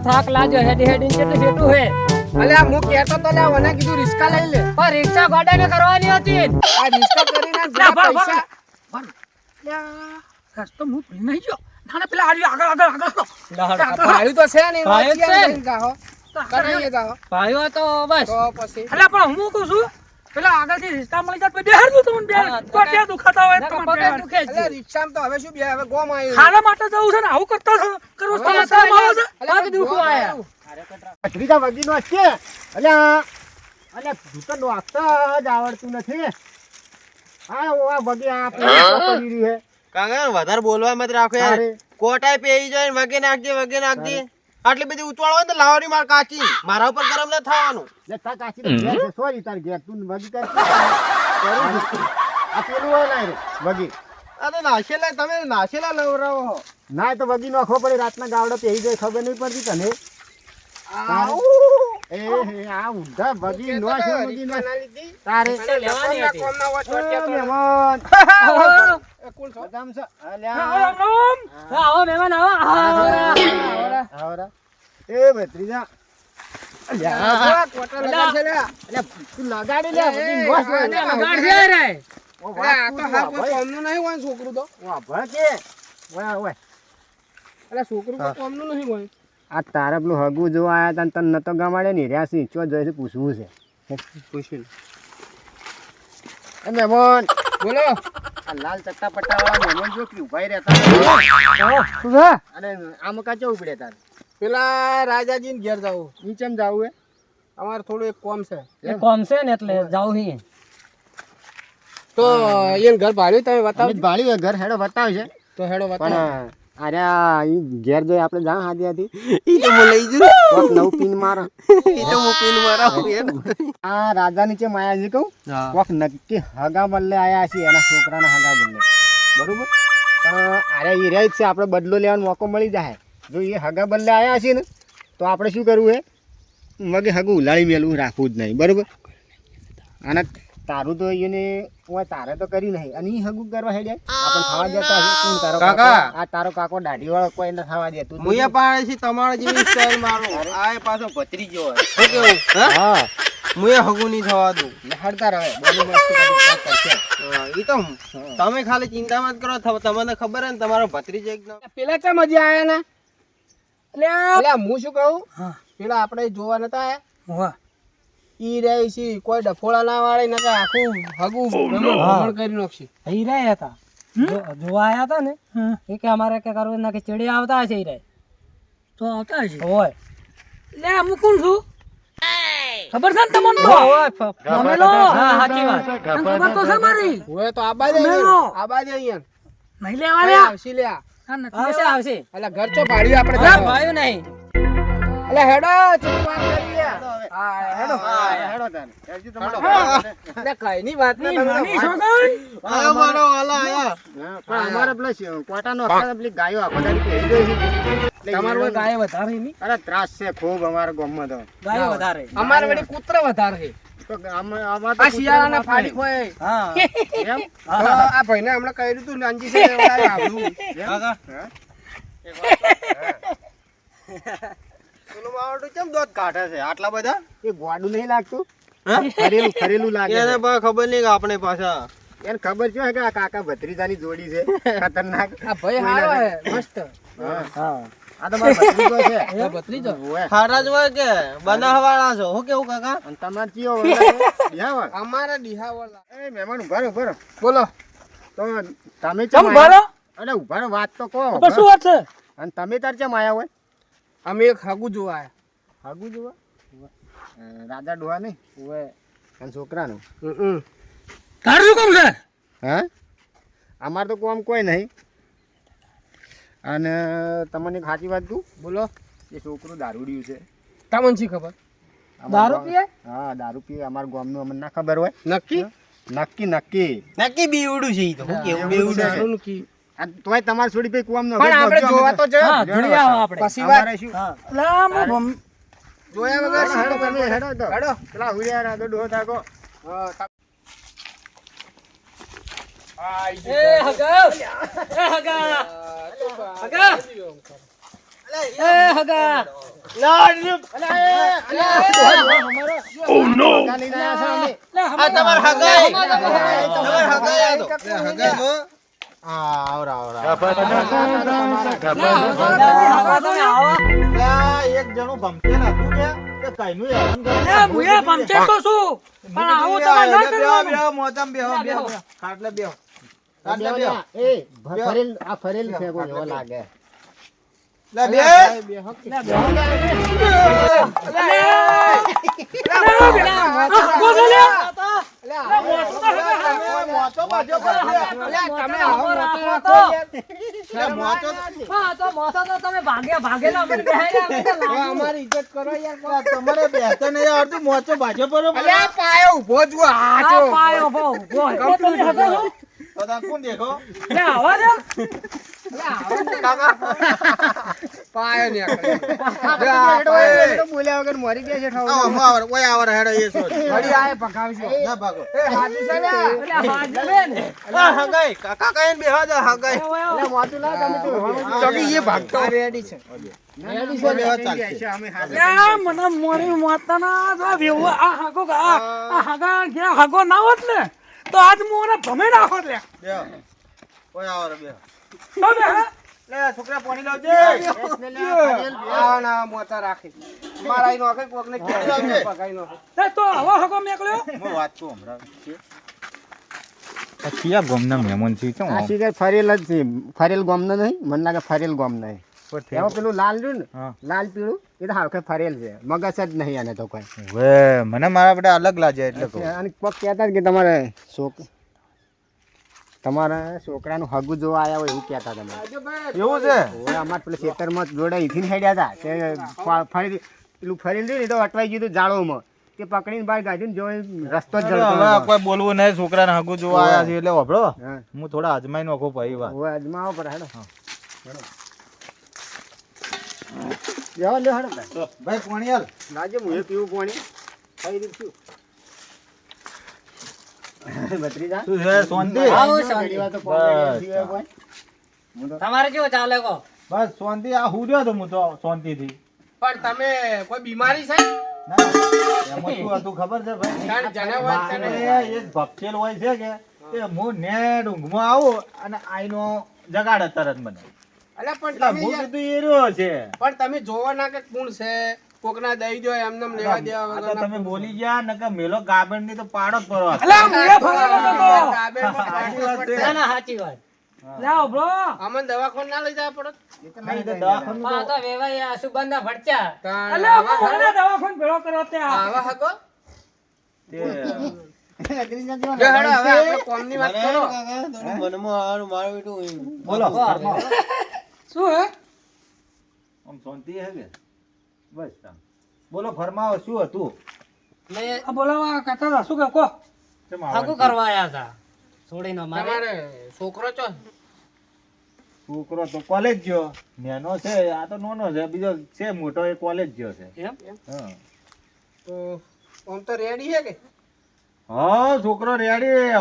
થાક લાગ્યો હેડી હેડી કેટલું હેઠું હે અલ્યા હું કહેતો તો લે મને કીધું રિસ્કા લઈ લે પણ રિક્ષા ગાડાને કરવાની હતી આ રિસ્કા કરીને જરા પૈસા રસ્તો હું ભૂલી નહીં ગયો ના પેલા આગળ ભાઈ તો છે ને ભાઈ જ છે. જાઓ કરાઈએ જાઓ ભાઈઓ તો બસ તો પછી અલ્યા પણ હું કહું છું પેલા આગળથી રિસ્તા મળી જાય બેહાર દઉં તમને બે કોટિયા દુખાતા હોય નકર તમને પગે બેહાર. દુખે જ અલ્યા રિક્ષામાં તો હવે શું બે હવે ગોમ આવ્યું ખાના માટે જવું છે ને આવું કરતા છો કરો છો હવે શરમ આવે છે પગ દુખવા આયા ત્રીજા વગીનો છે અલ્યા અલ્યા તું તો ડોક્ટર જ આવડતું નથી આ વગી આ પડી રહી હે કાકા વધારે બોલવા મત રાખો યાર અરે. કોટાઈ પેઈ જાય ને વગે નાખજે આટલી બધી ઉતવાળ હોય ને તો લાવવાની માર કાચી મારા ઉપર ગરમ ન થવાનું લે તા કાચી ઘેર છે સોરી તાર ઘેર તું વગી કર આ પેલું હોય ના રે વગી આ તો નાશેલા તમે નાશેલા લવરાવો હો ના તો વગી નોખવો પડે રાતના ગાવડો પેઈ જાય ખબર નહીં પડતી તને એ હે આ ઊંધા વગી નો છે વગી નો તારે લેવાની હતી કોમના વાત એ કહેતો મહેમાન એ કુલ છો બદામ છે રામ અલ્યા રામ. આવો મહેમાન આવો આવરા એ ભત્રીજા આ કોટા લગા છે લે અલ્યા તું લગાડી લે વગી નો છે લગાડ છે રે ઓ આ તો હાલ કોઈ કોમનું નહીં હોય છોકરું તો વાહ ભકે વાહ વાહ એટલે છોકરું કોઈ કોમનું નહીં હોય આ તારે પેલું હગું જોવા આયા તા તને નતો ગમાડે ને રહ્યા ચો જોઈ છે પૂછવું છે પૂછ્યું એ મહેમાન બોલો આ લાલ ચટ્ટા પટ્ટા વાળા મહેમાન જો કે ઉભા રહેતા શું છે અને આમ કાચો ઉપડે તારે પેલા રાજાજી ને ઘેર જાવું નીચેમ જાવું અમારે થોડું એક કોમ છે એ કોમ છે ને એટલે જાઉં હી તો એને ઘર ભાડ્યું તમે હે બતાવો ભાળી ઘર હેડો બતાવશે તો હેડો બતાવો પણ અરે ઈ ઘેર જોઈ આપણે જા હાદી હતી ઈ તો હું લઈ જઉં કોક નવ પીન માર ઈ તો હું પીન મારા આ રાજા નીચે માયાજી કહું હા કોક નક્કી હગા બદલે આયા છે એના છોકરાના હગા બદલે બરોબર પણ અરે એ રહે જ છે આપણે બદલો લેવાનો મોકો મળી જાય જો એ હગા બદલે આયા છે ને તો આપણે શું કરવું હે મગે હગું ઉલાળી મેલું રાખવું જ નહીં બરોબર અને તારું તો એને ઓય તારે તો કર્યું નહીં અને ઈ હગું કરવા હેડે આપણે ખાવા દેતા હશે તું તારો કાકા. આ તારો કાકો દાઢી વાળો કોઈ ને ખાવા દે તું તો મુયા પાડે છે તમારા જેવી સ્ટાઈલ મારો આ એ પાછો ભત્રી ગયો હોય શું કેવું હા હા મુયા હગું નહીં થવા દઉં હડતા રહે બોલી મસ્તી કરી કરશે ઈ તો તમે ખાલી ચિંતા મત કરો તમને ખબર હે ને તમારો ભત્રીજ એકદમ પેલા ચા મજા આયા ને એટલે હું શું કહું હા. પેલા આપણે જોવા નતા આયા વાહ. ઈ રે છે કોઈ ડફોળા ના વાળે નકા આખું હગું ભ્રમણ કરી નાખશે ઈ રે હતા જોવા આયા હતા ને હા. એ કે અમારે કે કરવું ના કે ચડી આવતા હશે ઈ રે તો આવતા હશે હોય લે હું કોણ છું ખબર છે ને તમને તો હોય મમેલો. હા સાચી વાત તને ખબર તો છે મારી હોય તો આબાદે મેલો. આબાદે અહીંયા નહીં લેવા લ્યા આવશી લ્યા આ નથી આવશે લેવા. આવશે એટલે ઘર ચો ભાડ્યું આપણે ના જાઓ. ભાઈ નહીં એટલે હેડો ચૂપ વાત કરીએ હા હેડો હેડો તારે હેડજો હેડો. તમારે એટલે કઈ ની વાત ના તમે નાની તો છોકરી. આયા મારો હાલા આયા હા, પણ અમારે પેલા કોટાનો આખા પેલી ગાયો આખો દાડી પહેરી ગઈ છે એટલે તમારું એનો- ગાય વધારે નહીં અરે ત્રાસ છે ખૂબ અમારા ગામમાં તો ગાય વધારે અમારે વળી કૂતરો વધારે છે તો આમાં આ શિયાળાના ફાડી ખોય હા એમ તો આ ભાઈને હમણાં કહ્યું તું નાનજી છે એવડાય આવ્યું કાકા હા? પેલું માવડું કેમ દોત કાઢે છે આટલા બધા એ ગોડું નહીં લાગતું હા? ફરેલું ફરેલું લાગે એને છે. પણ ખબર નહીં કે આપણે પાછા એને ખબર છે કે આ કાકા ભત્રીજાની જોડી છે ખતરનાક આ ભાઈ હારો હે મસ્ત હા. હા આ તો મારો ભત્રીજો છે એ ભત્રીજો ઓય. હારા જ હોય કે બનાવવાળા છો હું કેવું કાકા અને તમારે ચિયો યાર અમારા ડીહાવાળા એ મહેમાન ઉભા રહો, ઉભા રહો. બોલો તો તમે ચમ ચમ ભાલો આયા? અરે ઉભા રહો, વાત તો કહો પણ શું વાત છે અને તમે તાર ચમ આયા હોય અમે એક હાગુ જોવા આયા હાગુ જોવા રાજા ડોહા નહીં ઓય અને છોકરાનું તારું શું કામ છે હા અમારે તો કોમ કોઈ નહીં અને તમને એક સાચી વાત કહું બોલો એ છોકરું દારૂડિયું છે તમને શી ખબર અમારા દારૂ ગામ- પીએ? હા દારૂ પીએ અમારા ગામનું અમને ના ખબર હોય નક્કી નક્કી નક્કી નક્કી બીવડું છે ઈ તો હું કેવું બીવડું બીવડું છે. દારૂ નક્કી આ તોય તમારે છોડી ભાઈ કુવામાં પણ આપણે જોવા તો જઈએ. હા જોડી આવો આપણે પછી વાત અમારે શું હા લે હું જોયા વગર હેડો, હેડો તમે, હેડો તો. હેડો. પેલા હુરિયા રાગો ડોહો થાકો. હા, એ હગા એ હગા હગા એ હગા હગા લઈને આયા છે અમે. આ તમાર હગાઈ તમાર હગાઈ આ તો હગાઈ મો એક જણું ભમકે ના તું કે કઈનું હેરાન કરે અલ્યા મુએ પંચે તો શું પણ આવું તમારે ના કરવાનું મોજામ બેહો ખાટલે બેહો એ આ ફરેલ ફેંકો એવો લાગે લે બે મોચો બાજો તમે આવો અમારી ઇજ્જત કરો યાર. તમારે બેહતા નહીં આવડતું મોચો બાજો પર અલ્યા પાયો ઉભો જ હું હાચો. તો તા કોણ દેખો પાયો ને તો બોલ્યા વગર મરી ગયા છે ઠાવ. આવો ઓય આવો હેડો એ સો વળી આય પકાવશો. ના ભાગો એ હાજી છે ને. આ હગાઈ કાકા કઈને બેહો દે હગાઈ એટલે મોતું લાવ તમે તો ચોકી એ ભાગતો રેડી છે. રેડી છે, બેહો છે ચાલશે. અમે હાજર. મને મોરી માતાના જો વેવો આ હાગો આ હાગા ગયા હાગો ના હોત ને તો આજ મોને ભમે નાખો લે બેહો ઓય આવો બેહો તો બે લે છોકરા પાણી લાવજે આવા ના મોતા રાખી. મારા ઈનો આખે કોકને આવજે. પકાઈ નો. તે તો આવો હાગો મેકલ્યો હું વાત કહું હમણાં કયા ગમના મહેમાન છે કેમ આ શીખર ફરેલ જ છે. ફરેલ ગોમનો નહીં મને લાગે ફરેલ ગોમ નહીં. એમાં પેલું લાલ રહ્યું ને હા. લાલ પીળું એ તો હાવખે ફરેલ છે. મગજ જ નહીં આને તો કોઈ. વે મને મારા બેટા અલગ લાગે એટલે કહું અને કોક કહેતા કે તમારા છોકરાનું હગું જોવા આવ્યા હોય એવું કહેતા તમે. એવું છે હવે અમારે પેલા ખેતરમાં જોડે ઈથી હેડ્યા હતા તે ફરી પેલું ફરેલ રહ્યું ને તો અટવાઈ ગયું હતું જાળોમાં તે પકડીને બહાર કાઢ્યું જો રસ્તો જ જળતો હવે નતો. કોઈ બોલવું નહીં છોકરાને હગું જોવા આયા છે એટલે વાપરો હા. હું થોડા અજમાઈ નાખો ભાઈ વાત હવે અજમાવો પર હેડો જાઓ લે હેડો ભાઈ. ભાઈ પાણી હાલ લાગે હું એ પીવું પાણી ખાઈ રહ્યું છું. ભત્રીજા શું છે શાંતિ આવો શાંતિ. ઘણી વાર તો બસ. પાણી પીવે કોઈ. તમારે કેવું ચાલે કો બસ શાંતિ આ હુર્યો તો હું તો શાંતિથી પણ તમે કોઈ બીમારી છે? ના એમાં શું હતું ખબર છે ભાઈ તાર જને હોય તને. મારે એક ભક્ષેલ હોય છે કે હું નેટ ઊંઘમાં આવું અને આઈનો જગાડે તરત મને અલ્યા પણ એટલે તમે હું યાર- કીધું એ રહ્યો છે પણ તમે જોવા ના કે કોણ છે કોકના દઈ દો એમને એમ લેવા દેવા આ તો વગરના. તમે બોલી ગયા ને કે મેલો ગાબન ની તો પાડો જ કરો અલ્યા મુએ ફરેલો તો તાબેમાં પાણી પડે. ના ના સાચી વાત લાવ બ્રો અમને દવાખાને ના લઈ જવા પડે. નહીં તો દવાખાનું પણ આ તો વેવાઈ આ સુગંધા ભટચા તાણ અલ્યા આવા મને દવાખાને ભેળો કર્યો તે આવા હકો? તે જો હેડો હવે આપણે કોમની વાત કરો. બોલો ફરમાવો. શું હે આમ શાંતિ હે કે બસ તામ. બોલો ફરમાવો શું હતું મેં આ બોલાવા કહેતા હતા શું કે કો કેમ હાગું આવવાનું? કરવા આયા હતા છોડીનો મારે તમારે છોકરો છો? છોકરો તો કોલેજ ગયો નેનો છે આ તો નાનો છે બીજો છે મોટો એ કોલેજ ગયો છે એમ હા તો આમ તો રેડી છે કે? હા છોકરો રેડી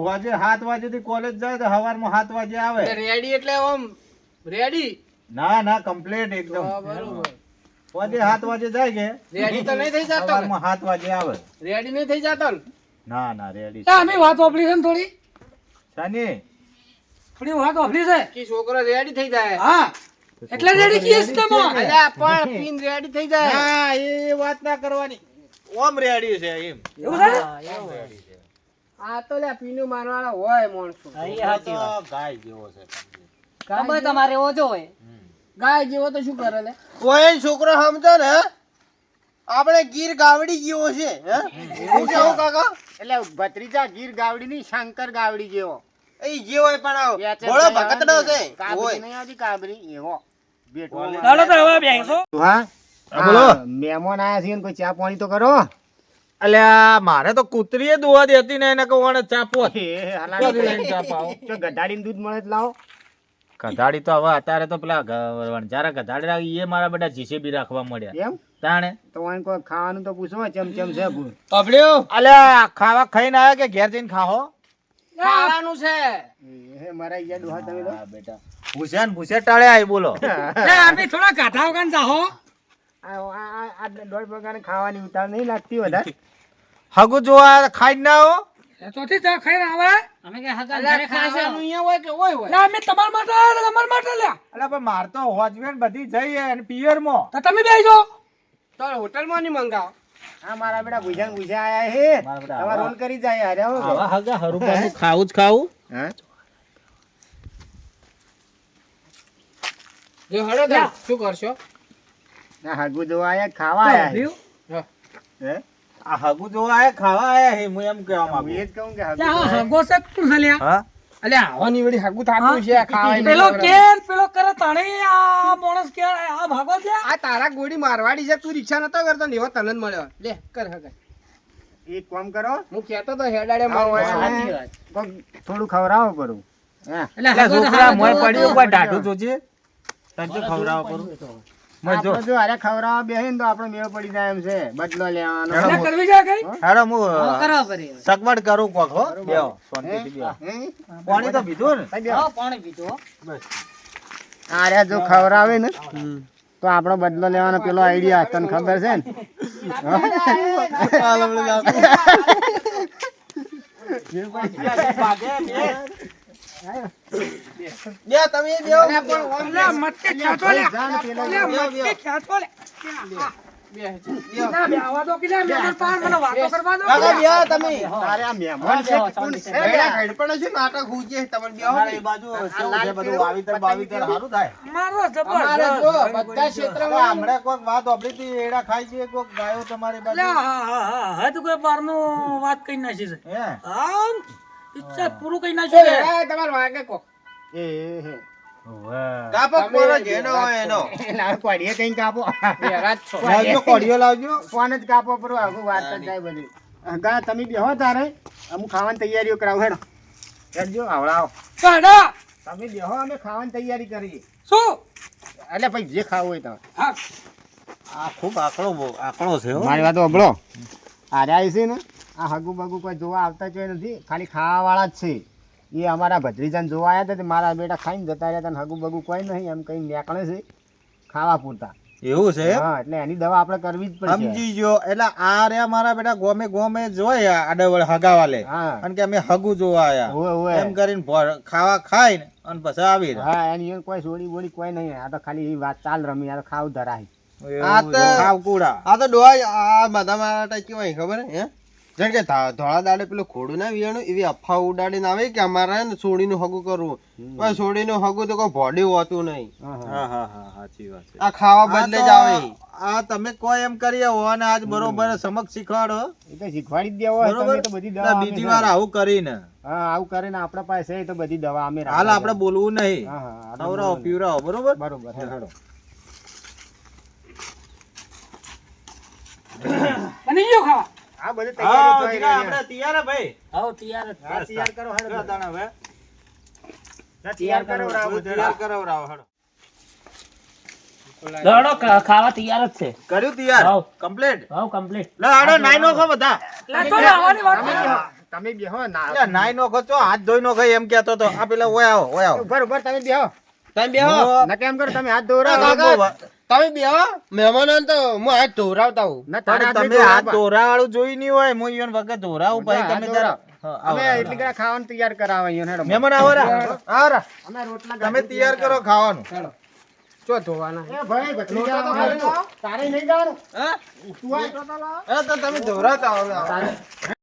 હોજે 7 વાગેથી કોલેજ જાય તો સવારમાં 7 વાગે આવે એટલે રેડી એટલે આમ રેડી? ના ના કમ્પ્લીટ એકદમ બરોબર. હોજે 7 વાગે જાય કે રેડી તો નહીં થઈ જતો ને? સવારમાં 7 વાગે આવે રેડી નહીં થઈ જતો ને? ના ના રેડી એ અમે વાત વાપરી છે ને થોડી સાની થોડી વાત વાપરી છે કે છોકરો રેડી થઈ જાય. હા એટલે રેડી કીએ છે તમે અલ્યા પણ પીન રેડી થઈ જાય. ના એ વાત ના કરવાની ઓમ રેડી છે એમ એવું છે હા, એવું હોય. આ તો લ્યા પીનું મારવાળા હોય માણસો. હા, એ સાચી વાત તો ગાય જેવો છે ખબર તમારે ઓછો હોય ગાય જેવો તો શું કરે લે? કોઈ છોકરો સમજો ને આપણે ગીર ગાવડી જેવો છે હે હું કેવું કાકા એટલે ભત્રીજા ગીર ગાવડી ની શંકર ગાવડી જેવો. એ જે હોય પણ ભોળો ભગતડો છે કાબરી હોય નહીં આવતી કાબરી એવો બેટો. ચાલો તો હવે બેસો હા બોલો. મહેમાન આયા છે ને કોઈ ચા પાણી તો કરો. અલ્યા મારે તો કૂતરીએ દોવા દેતી ને એને કહું આને ચાપો એ હલાવી લઈને ચા પાવો. જો ગધાડીને દૂધ મળે તો લાવો. ગધાડી તો હવે અત્યારે તો પેલા વણઝારા ગધાડી રાખી એ મારા બધા જીસીબી રાખવા મળ્યા એમ તાણે તો એને કોઈ ખાવાનું તો પૂછો ચમચમ છે ભૂ. અલ્યા ખાવા ખાઈને આયા કે ઘેર જઈને ખાહો ખાવાનું છે. એ મારા ઈયા ડોહા તમે તો. બેટા ભૂસ્યા ને ભૂસ્યા ટાળે આય બોલો અમે થોડા ગાધા વગર જાહો આ દોઢ પ્રકારની ખાવાની ઉતાર નહીં લાગતી વધારે. હગું જોવા ખાઈ જ ના આવો. એ ચોથી ચા ખાઈને આવે અમે કે હગા અલ્યા, ઘરે ખાશે ખાવાનું અહીંયા હોય કે હોય હોય? લે અમે તમારા માટે આવ્યા, તમારા માટે લ્યા અલા પણ માર તો હોજવેન બધી જઈ અને પિયરમાં. તો તમે બેસજો. તો હોટલમાં નહીં મંગાવો. આ મારા બેટા ભૂજા આયા હે. મારા બેટા તમારે રોલ કરી જાય અરે હો. આવા હગા હરુભાનું ખાવું જ ખાવું. હા જો હળો તાર, શું કરશો? ના હગું જોવા આયા ખાવા આયા હે. હા. હે આ હગું જોવા આયા ખાવા આયા હે હું એમ કહેવા હું માંગુ. એ જ કહું કે લે, આ હગું હગો છે કોણ છે લ્યા? હા અલ્યા આવવાની વળી હાગું થાતું છે ખાવાય પેલો કેર પેલો કરે તાણે આ માણસ કે આ ભાગો છે. આ તારા ગોળી મારવાડી છે, તું રિક્ષા નતો કરતો ને એવો તને જ મળ્યો. લે કર હગા. એક કામ કરો હું કહેતો તો હેડાડે આવો, મારવા. આવો. સાચી વાત. કોક થોડું ખવડાવો કરું હા એટલે એટલે હગો તો છોકરા હારા મોય જોવો પડ્યું તો. કોઈ ઢાઢું જોજે. તને ખવડાવ કરું. મજો આપણે જો અરે ખવડાવવા બેહે ને તો આપણે મેળ પડી જાય એમ છે બદલો લેવાનો હેડો. લે, કરવી છે કઈ? હારો હું હા, કરવા પડે. સગવડ કરું કોક હો. બેહો શાંતિથી બેહો. હે? પાણી તો પીધું ને. ભાઈ બેહો. હા, પાણી પીધું હો. અરે જો ખવડાવે ને તો આપણો બદલો લેવાનો પેલો આઈડિયા તને ખબર છે ને બે તમે બેહો. લે, મટકે ખેંચો લે. જાને પેલો લે, મટકે ખેંચો લે. ના, બે આવા દો કે લે, મહેમાન પાર મને વાતો કરવા દો કે કાકા લે. બેહો તમે. તારે આ મહેમાન છે કે કોણ છે? બેડા ઘડપણ છે, નાટક હુજે તમે બેહો. અમારે એ બાજુ કેવું છે બધું વાવીતર બાવીતર સારું થાય. મારો અમારે જબરજસ્ત. જો બધા ક્ષેત્રમાં હમણાં કોક વાત આપડી હતી એડા ખાઈ છે કોક ગાયો તમારી લે, બાજુ. હા, હા, હા, હા, તો કોઈ બહારનું વાત કઈ નાખી છે. હે આમ ઈચ્છા પૂરું કઈ નાખ્યું છે. એ તમારે વાગે કોક. એ હે કાપો કોનો જેનો હોય એનો. લાવ કોડીએ કઈ કાપો બેરા જ છો. લાવજો કોડિયો લાવજો. ફોન જ કાપો પર આગળ વાત જ જાય બધી હગા તમે બેહો તારે અમુક ખાવાની તૈયારીઓ કરાવો હેડો હેડજો આવડાવો કાઢા. તમે બેહો અમે ખાવાની તૈયારી કરીએ શું? એટલે ભાઈ જે ખાવું હોય તમે હા, આ ખૂબ આકડો છે હો. મારી વાત અબળો આરે આવી છે ને આ હગુ બગુ કોઈ જોવા આવતા જ નથી ખાલી ખાવા વાળા જ છે એ અમારા ભત્રીજાને જોવા આવ્યા હતા તે મારા બેટા ખાઈને જતા રહ્યા હતા હગુ બગુ કોઈ નહીં એમ કઈ નીકળે છે ખાવા પૂરતા એવું છે હા એટલે એની દવા આપણે કરવી જ પડશે સમજી ગયો. એટલે આ રહ્યા મારા બેટા ગોમે ગોમે જોયા આડવળ હગાવાલે હા અને કે અમે હગું જોવા આયા ઓવે ઓવે એમ કરીને ખાવા ખાઈને અને પછી આવી રહ્યા. હા એની અંદર કોઈ સોડી બોડી કોઈ નહીં આ તો ખાલી એ વાત ચાલ રમી આ તો ખાવ ધરાય આ એવું તો- છે. ખાવ કુડા. આ તો ડોહા આ બધા મારા ટાઈપ કેવાય ખબર હે જેમ કે ધોળા દાડે પેલું ખોડું ના વિયાણું એવી અફવા ઉડાડીને આવે કે અમારે હે ને સોડીનું હગું કરવું પણ સોડીનું હગું તો કોઈ ભોડી હોતું નહીં. હા હા હા સાચી વાત છે. આ ખાવા બદલે જ આવે. આ તમે કોઈ એમ કરી આવો અને આજ બરોબર સમક્ષ શીખવાડો એ તો શીખવાડી જ દેવો હોય બરોબર તમે તો બધી દવા એટલે અમે બીજી છે. વાર આવું કરીને હા આવું કરે ને આપણા પાસે છે તો બધી દવા અમે હાલ રાખી આપણે બોલવું નહીં. હા હા આપણે ખવડાવો બોલવાનું. પીવડાવો બરોબર બરોબર હા. હેડો. બની ગયો ખાવા. આ બધી હા તૈયારી જીગા, કરી આપણે તૈયાર હે ભાઈ. હાવ તૈયાર જ. હા તૈયાર કરો હેડો જો તાણે હવે. તૈયાર કરો રાવ તૈયાર કરાવરાવો, હેડો. દોડો ખાવા તૈયાર જ છે. કર્યું તૈયાર હાવ. કમ્પ્લીટ. હાવ કમ્પ્લીટ. લે હાડો નાઈ નોખો બધા. લે, તો આવવાની વાત તમે કરો. બેહો. તમે બેહો ના લે નાઈ નોખો ચો હાથ ધોઈ નોખો એમ કહેતો તો આ પેલા ઓય આવો ઓય આવો. ઉભર ઉભર તમે બેહો તમે બેહો. ના કેમ કરો તમે હાથ ધોરા કાકા, તમે બેહો. મહેમાનોને તો હું હાથ ધોરાવતા હું. ના તારા પણ તમે હાથ ધોરા વાળું જોઈ નહીં હોય હું ઈવન વગર ધોરાવું પછી હાથ તમે ધોરાવ. હા, આવો, અમે આવો, એટલી ઘણા ખાવાનું તૈયાર કરાવે અહીંયા હેડો મહેમાન આવો રા આવો રા. અમે રોટલા તમે તૈયાર કરો ખાવાનું. ચો ધોવાના. એ ભાઈ ભત્રીજા અમારું. તારે નહીં જવાનું હા? તું આ હા, તો તમે ધોરાવતા આવો.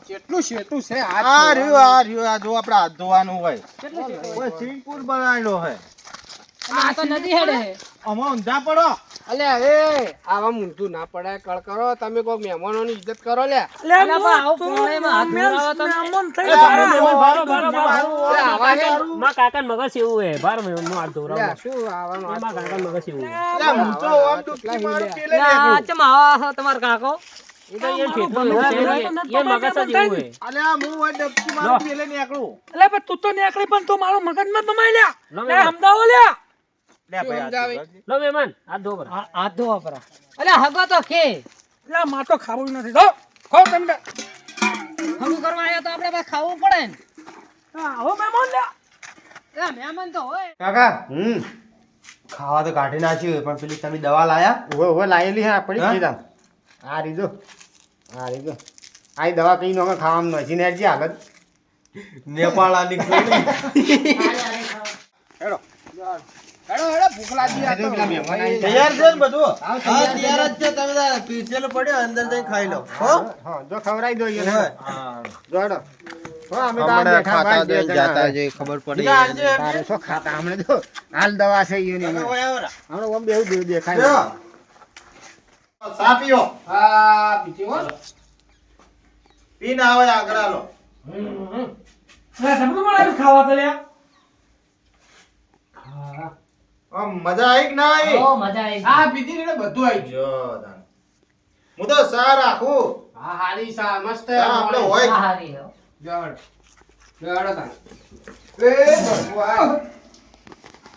કેટલું શેતું છે આ આ રહ્યું આ જો આપણે હાથ ધોવાનું હોય કોઈ સ્વિમિંગ પૂલ બનાવેલો હોય આ તો નદી હેડે છે. આમાં ઊંધા પડો. અલ્યા એ આવા મૂંધું ના પડાય કળ કરો તમે કોઈ મહેમાનોની ઇજ્જત કરો લે. લે, અલા, પણ આવું તું પોણીમાં હાથ ધોરાવો તમે. મહેમાન થઈ અરે, ગયા. આવો, અલ્યા, આવા હે. માં કાકાને મગજ એવું હે બાર હું હાથ ધોરાવો. અલ્યા, શું આવવાનું આ? માં કાકાને મગજ એવું હે. લે, મૂંછો આમ ડૂબકી મારું પેલે ના, નીકળું. ચમ આવા તમારો કાકો એ તો એ ઠેઠું એવું છે ને, એ મગજ જ એવું હે. અલ્યા, હું આ ડૂબકી મારું પેલે નીકળું. લે, પણ તું તો નીકળી પણ તું મારો મગજમાં બમાઈ લ્યા. લો, લે, સમજાવો લ્યા. લે ભાઈ, હાથ સમજાવે? ધોવા. લો મહેમાન હાથ ધો પર. હાથ ધોવા પર. અલ્યા હગો તો કે લે, માં તો ખાવું નથી. દો, ખાઓ તમે બે. હગું કરવા આવ્યો તો આપણે પાસે ખાવું પડે ને. હા, આવો મહેમાન લ્યા. અલા, મહેમાન તો હોય. કાકા ખાવા તો કાઢી નાખ્યું હોય, પણ પેલી તમે દવા લાયા ઓવે ઓવે લાયેલી હે પડી હા? ગઈ તામ. આ રીજો આ દવા કઈ નો ખાવામાં નથી ને જે હાલત નેપાળ આલી હેડો હેડો ભૂખ લાગી આ તો. પેલા મહેમાન આવી ગયા. તૈયાર છે ને બધું? હા તૈયાર જ છે. તમે તાર પીરસેલું પડ્યો અંદર જઈને ખાઈ લો હો. હા જો ખવડાવી દો ઈને. હા. જો હેડો. હો અમે તો આમ હમણાં બેઠા ખાતા બાર બે જઈને જણા. જાતા જઈ ખબર પડી તારે શું ખાતા હમણાં જો હાલ દવા છે ઈયોની હમણાં. હમણાં ઓમ બેહું દેખાય જો. ચા પીઓ હા બીજી હો. પીને આવે આગળ લો. જમવાનું બનાવ્યું ખાવા તો લ્યા. આમ મજા આવી કે ના આવી? ઓ મજા આવી હા બીજી ને બધું આવી ગયું. જો તાન. હું તો સા રાખું. હા હારી સા મસ્ત સા આપણે હોય. આ હારી હો. જડ જડ તાન. એ ભગવાન.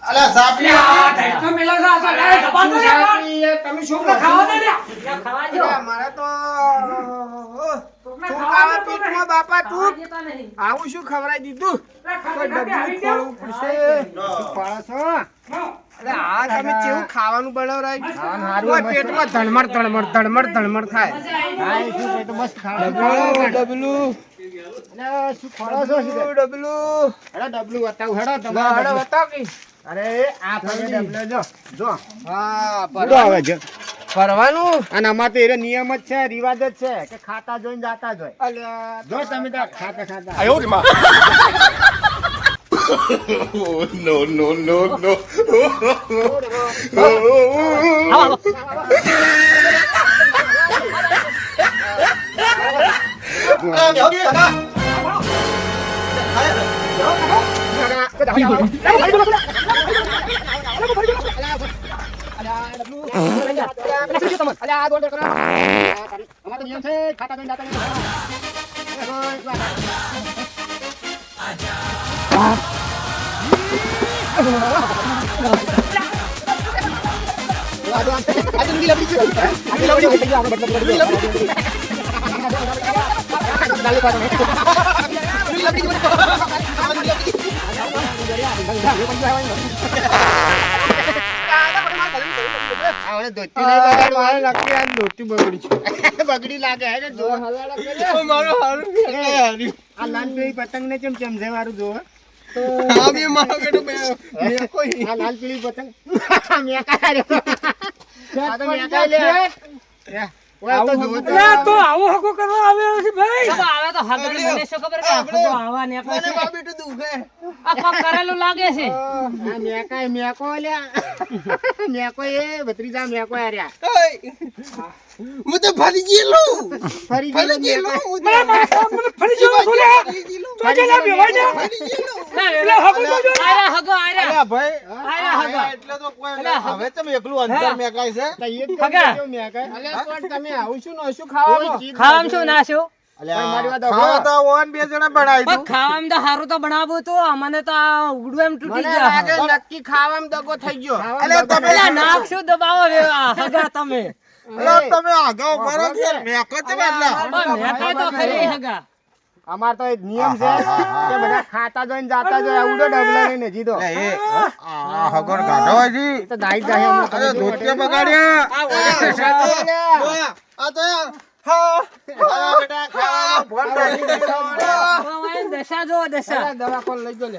અલા સા પી. આ ટાઈટ તો મેલા જા જા એ દબા તો લ્યા પણ. તમે શું છોકરા ખાવા દે લ્યા. ત્યાં ખાવા જો મારા તો છોકરા શું ખાવા ખાવા દે તો પેટમાં નહીં. બાપા ખાવા તું દેતા નહીં. આવું શું ખવડાવી દીધું ખાતે ખાતે આવી ગયા. પાડો છો અરે આ તમે કેવું ખાવાનું બનાવરાય ખાવાનું હારું ઓય, મસ્ત. પેટમાં ધણમડ ધણમડ ધણમડ ધણમડ થાય હા એ શું છે તો મસ્ત ખાવાનું. ડબલું અલે, શું ખોળો છો સીધે? ડબલું હેડો ડબલું બતાવું હેડો હેડો તમારે ડબલું. બતાવ કે અરે આ ફરે ડબલો જો જો હા પૂરો આવે છે ફરવાનું અને અમાર તો એ નિયમ જ છે રિવાજ જ છે કે ખાતા જોઈને જાતા જ હોય અલ્યા જો તમે તો ખાતા ખાતા અમાર તો નિયમ છે ખાતા જોઈને જાતા આવડે ધોતી નહીં બગાડવા. મારે નક્કી આ ધોતી બગડી છે બગડી લાગે હે ને જો મારું હારું આ લાલ પતંગ ને ચમ ચમચે વાળું જો આ બી મારો બેટો મેં કોઈ આ લાલ પીળી પતંગ મેકા રે આ તો મેકા લે ઓય તો જો તો અલ્યા તો આવો હકો કરવા આવ્યો છે ભાઈ. તો આવે તો હગડ મને શું ખબર કે હગડો આવા નીકળે મને છે. મારું બેટું દુખે આ કોક કરેલું લાગે છે. આ મેકો લ્યા મેકો એ ભત્રીજા મેકો આર્યા હું તો ફરી ગયેલો. ફરી ફરી ગયેલો ગયેલો. મેકો. મને ફરી જવા છો લ્યા. તો જે લ્યા બેવાઈ જા. ના, એટલે હગો તો જો. આયરા હગો આયરા. અલ્યા ભાઈ આયરા હગો. એટલે તો કોઈ અલ્યા, હવે તમે એકલું અંદર મેકાય છે. તો ઈ જ હગા. જો મેકા અલ્યા પણ તમે આવું શું નો શું ખાવાનું કોઈ ચીજ ખાવામાં શું નાખ્યું? મારી વાત ખાવા તો ઓન બે જણા બનાવી પણ ખાવામાં તો હારું તો બનાવવું તો અમને તો આ ઉગડું એમ તૂટી મને ગયા. લાગે નક્કી ખાવામાં દગો થઈ ગયો અલ્યા તમે અલ્યા નાક શું દબાવો રે આ હગા તમે. અલ્યા તમે આગળ ભરો કે મેકો છે એટલા. પણ મેં કઈ તો ખરી હગા. અમાર તો એક નિયમ છે કે બધા ખાતા જોઈને જાતા જોય આવડો ડબલો લઈને જીધો અલ્યા, આ હગર ગાઢો હજી. તો દાઈ જાય હમણાં અરે તમે ધોતિયા બગાડ્યા. આ તો હા બેટા ખા ફોન કરી તો હવે દશા જો દશા. દવા કોણ લઈ ગયો લે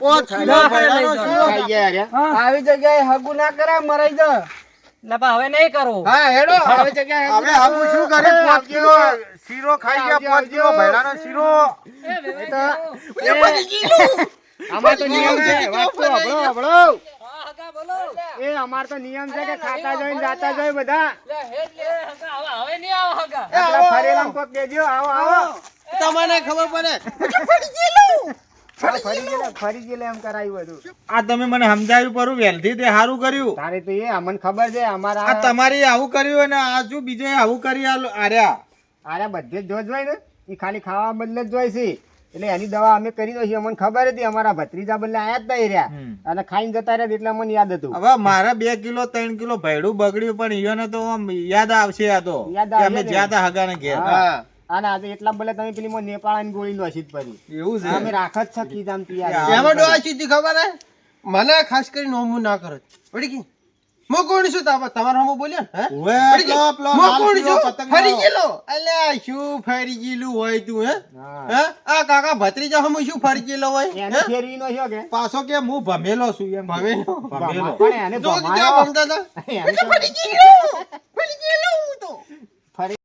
પોત કિલો ભેડાનો શીરો. ખાઈ ગયા રે આવી જગ્યાએ હગુ ના કરાય મરાઈ જા લપા હવે નહીં કરું. હા હેડો આવી જગ્યાએ હવે હગુ શું કરે 5 કિલો શીરો ખાઈ ગયા 5 કિલો ભેડાનો શીરો. અમાર તો નિયમ છે વાત તો હબળો હબળો હા, હગા બોલો. એ અમાર તો નિયમ છે કે ખાતા જોઈને જાતા જોય બધા હગા, હવે નહીં આવો હગા. આપણા ફરેલામ કોક દેજો આવો આવો તમને ખબર પડે ફરી ગયેલા એમ કરાયું બધું આ તમે મને સમજાવ્યું પરું વહેલથી તે સારું કર્યું. તારે તો એ અમને ખબર છે આ અમારા તમારી આવું કર્યું અને આ શું બીજે આવું કરી આર્યા. આરે બધે જ જોઈ ને એ ખાલી ખાવા બદલે જ જોઈ છે એટલે એની દવા અમે કરી દઈએ અમને ખબર હતી અમારા ભત્રીજા બદલે આયા જ નહીં રહ્યા અને ખાઈને જતા રહ્યા એટલે મને યાદ હતું હવે મારે 2 કિલો 3 કિલો ભેડું બગડ્યું પણ ઈયોને તો આમ યાદ આવશે આ તો યાદ કે આવે અમે ને. જ્યાં તા હગાને ઘેર. હા અને આજે એટલા બદલે તમે પેલી નેપાળાની ગોળી નો અસીત પડી એવું છે. અમે રાખ જ શકીએ આમ તૈયાર એમાં ડોહા ચીધી ખબર હે મને ખાસ કરીને હું ના કરો પડી ગઈ મો કોણ છું તમારા હમો બોલ્યા હે ઓવે, પડી ગઈ? પેલો મો લાલ કોણ પીળો છું પતંગ ફરી નો. ગયેલો અલ્યા શું ફરી ગયેલું હોય તું હે હા. હે આ કાકા ભત્રીજા હમો શું ફરી ગયેલો હોય એને હે ફેરવીનો છે કે પાછો કે હું ભમેલો છું એમ ભમેલો? ભમેલો પણ એને જો કે ભમાયો. કેવા ભમતા હતા એને તો ફરી ગયેલો હું તો